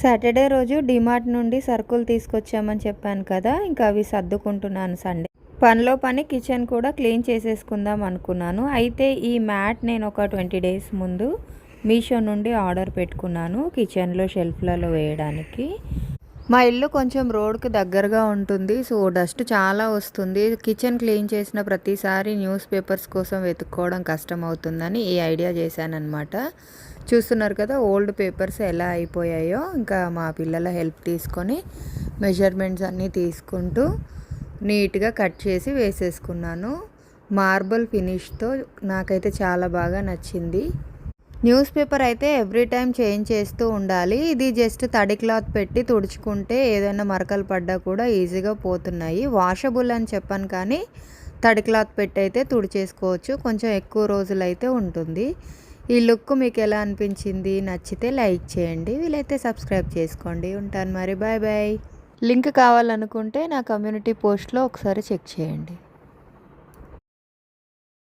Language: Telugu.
సాటర్డే రోజు డిమార్ట్ నుండి సరుకులు తీసుకొచ్చామని చెప్పాను కదా, ఇంకా అవి సర్దుకుంటున్నాను సండే. పనిలో పని కిచెన్ కూడా క్లీన్ చేసేసుకుందాం అనుకున్నాను. అయితే ఈ మ్యాట్ నేను ఒక 20 డేస్ ముందు మీషో నుండి ఆర్డర్ పెట్టుకున్నాను కిచెన్లో షెల్ఫ్లలో వేయడానికి. మా ఇల్లు కొంచెం రోడ్కి దగ్గరగా ఉంటుంది, సో డస్ట్ చాలా వస్తుంది. కిచెన్ క్లీన్ చేసిన ప్రతిసారి న్యూస్ పేపర్స్ కోసం వెతుక్కోవడం కష్టం అవుతుందని ఈ ఐడియా చేశానన్నమాట. చూస్తున్నారు కదా ఓల్డ్ పేపర్స్ ఎలా అయిపోయాయో. ఇంకా మా పిల్లల హెల్ప్ తీసుకొని మెజర్మెంట్స్ అన్నీ తీసుకుంటూ నీట్గా కట్ చేసి వేసేసుకున్నాను. మార్బుల్ ఫినిష్తో నాకైతే చాలా బాగా నచ్చింది. న్యూస్ పేపర్ అయితే ఎవ్రీ టైం చేంజ్ చేస్తూ ఉండాలి. ఇది జస్ట్ తడి క్లాత్ పెట్టి తుడుచుకుంటే ఏదైనా మరకలు పడ్డా కూడా ఈజీగా పోతున్నాయి. వాషబుల్ అని చెప్పాను కానీ తడి క్లాత్ పెట్టి అయితే తుడిచేసుకోవచ్చు, కొంచెం ఎక్కువ రోజులైతే ఉంటుంది. ఈ లుక్ మీకు ఎలా అనిపించింది? నచ్చితే లైక్ చేయండి, వీలైతే సబ్స్క్రైబ్ చేసుకోండి. ఉంటాను మరి, బాయ్ బాయ్. లింక్ కావాలనుకుంటే నా కమ్యూనిటీ పోస్ట్లో ఒకసారి చెక్ చేయండి.